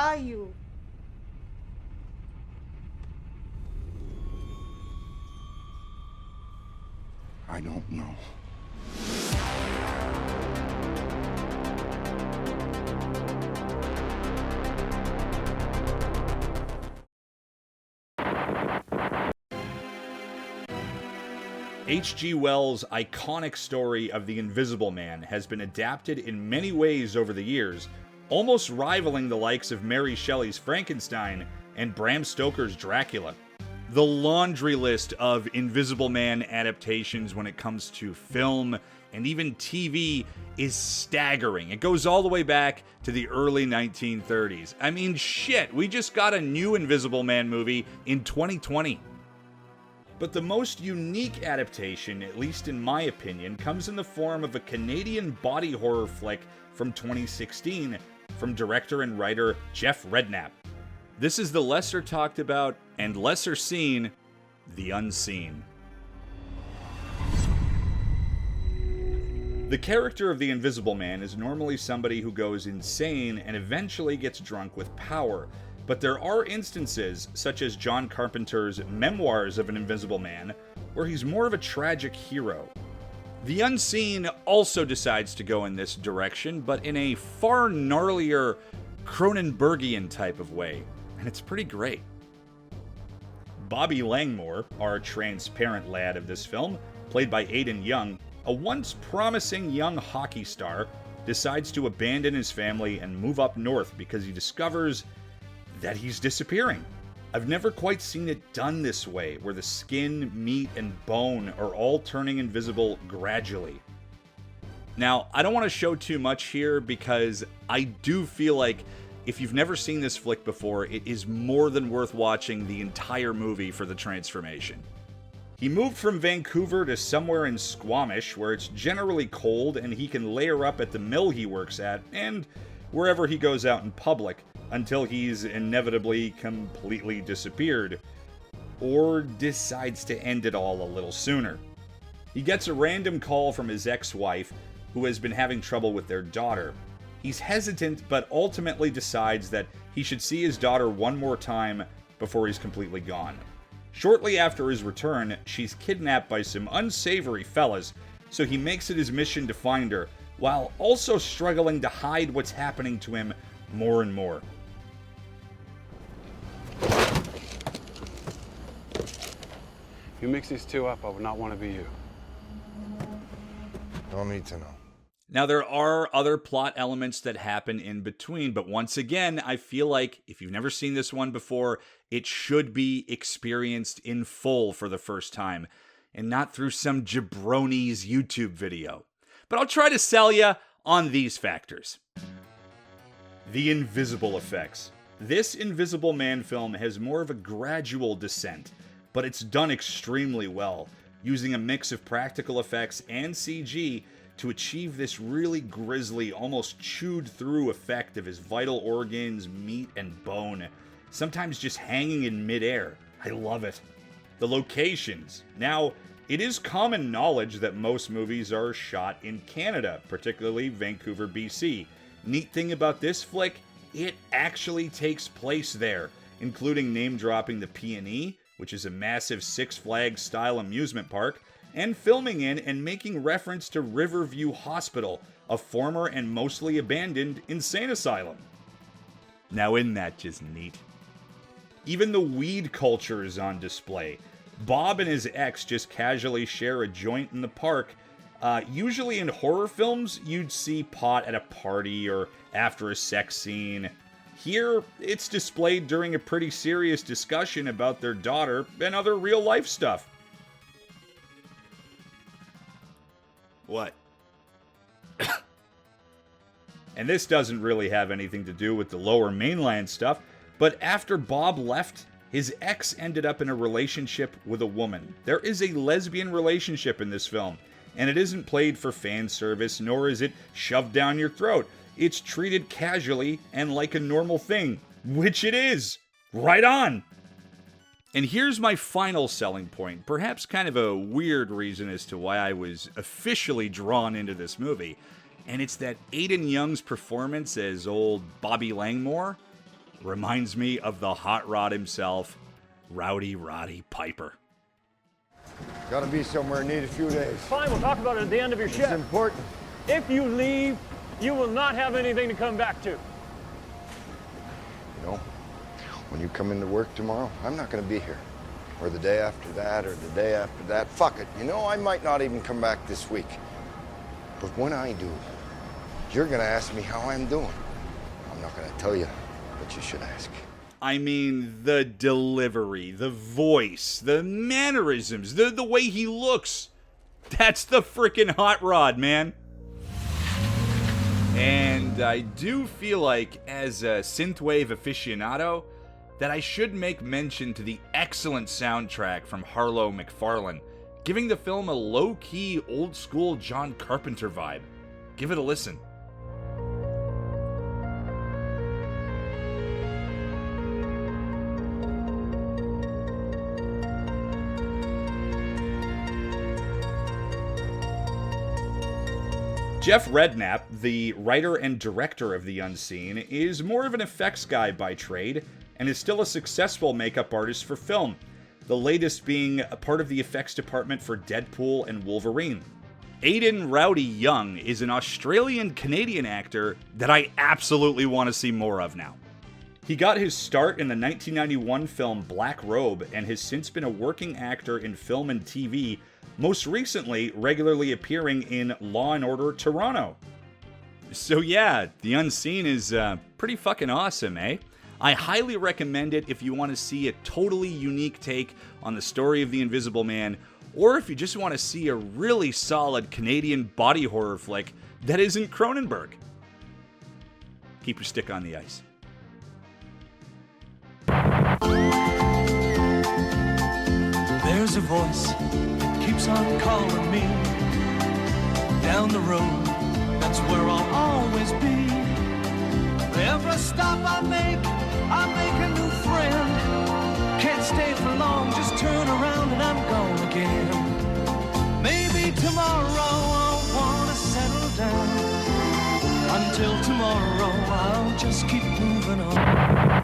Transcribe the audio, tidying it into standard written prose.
are you? I don't know. H.G. Wells' iconic story of the Invisible Man has been adapted in many ways over the years, almost rivaling the likes of Mary Shelley's Frankenstein and Bram Stoker's Dracula. The laundry list of Invisible Man adaptations when it comes to film and even TV is staggering. It goes all the way back to the early 1930s. I mean, shit, we just got a new Invisible Man movie in 2020. But the most unique adaptation, at least in my opinion, comes in the form of a Canadian body horror flick from 2016 from director and writer Jeff Redknapp. This is the lesser talked about and lesser seen The Unseen. The character of the Invisible Man is normally somebody who goes insane and eventually gets drunk with power. But there are instances, such as John Carpenter's Memoirs of an Invisible Man, where he's more of a tragic hero. The Unseen also decides to go in this direction, but in a far gnarlier Cronenbergian type of way, and it's pretty great. Bobby Langmore, our transparent lad of this film, played by Aidan Young, a once promising young hockey star, decides to abandon his family and move up north because he discovers that he's disappearing. I've never quite seen it done this way, where the skin, meat, and bone are all turning invisible gradually. Now, I don't want to show too much here because I do feel like if you've never seen this flick before, it is more than worth watching the entire movie for the transformation. He moved from Vancouver to somewhere in Squamish, where it's generally cold and he can layer up at the mill he works at, and wherever he goes out in public, until he's inevitably completely disappeared, or decides to end it all a little sooner. He gets a random call from his ex-wife, who has been having trouble with their daughter. He's hesitant, but ultimately decides that he should see his daughter one more time before he's completely gone. Shortly after his return, she's kidnapped by some unsavory fellas, so he makes it his mission to find her, while also struggling to hide what's happening to him more and more. If you mix these two up, I would not want to be you. Don't need to know. Now, there are other plot elements that happen in between, but once again, I feel like if you've never seen this one before, it should be experienced in full for the first time, and not through some jabroni's YouTube video. But I'll try to sell you on these factors. The invisible effects. This Invisible Man film has more of a gradual descent, but it's done extremely well, using a mix of practical effects and CG to achieve this really grisly, almost chewed through effect of his vital organs, meat, and bone, sometimes just hanging in midair. I love it. The locations. Now, it is common knowledge that most movies are shot in Canada, particularly Vancouver, BC. Neat thing about this flick, it actually takes place there, including name-dropping the P&E, which is a massive Six Flags-style amusement park, and filming in and making reference to Riverview Hospital, a former and mostly abandoned insane asylum. Now, isn't that just neat? Even the weed culture is on display. Bob and his ex just casually share a joint in the park. Usually in horror films, you'd see pot at a party or after a sex scene. Here, it's displayed during a pretty serious discussion about their daughter and other real-life stuff. What? And this doesn't really have anything to do with the lower mainland stuff, but after Bob left, his ex ended up in a relationship with a woman. There is a lesbian relationship in this film, and it isn't played for fan service, nor is it shoved down your throat. It's treated casually and like a normal thing, which it is. Right on! And here's my final selling point, perhaps kind of a weird reason as to why I was officially drawn into this movie, and it's that Aidan Young's performance as old Bobby Langmore, reminds me of the hot rod himself, Rowdy Roddy Piper. Gotta be somewhere, need a few days. Fine, we'll talk about it at the end of your It's shift. important. If you leave, you will not have anything to come back to. You know, when you come into work tomorrow, I'm not gonna be here. Or the day after that, or the day after that. Fuck it. You know, I might not even come back this week. But when I do, you're gonna ask me how I'm doing. I'm not gonna tell you, but you should ask. I mean, the delivery, the voice, the mannerisms, the way he looks. That's the frickin' hot rod, man. And I do feel like, as a synthwave aficionado, that I should make mention to the excellent soundtrack from Harlow McFarlane, giving the film a low-key, old-school John Carpenter vibe. Give it a listen. Jeff Redknapp, the writer and director of The Unseen, is more of an effects guy by trade, and is still a successful makeup artist for film, the latest being a part of the effects department for Deadpool and Wolverine. Aidan Rowdy Young is an Australian-Canadian actor that I absolutely want to see more of now. He got his start in the 1991 film Black Robe, and has since been a working actor in film and TV, most recently regularly appearing in Law & Order Toronto. So yeah, The Unseen is pretty fucking awesome, eh? I highly recommend it if you want to see a totally unique take on the story of the Invisible Man, or if you just want to see a really solid Canadian body horror flick that isn't Cronenberg. Keep your stick on the ice. There's a voice that keeps on calling me down the road, that's where I'll always be. Every stop I make a new friend. Can't stay for long, just turn around and I'm gone again. Maybe tomorrow I'll wanna settle down. Until tomorrow I'll just keep moving on.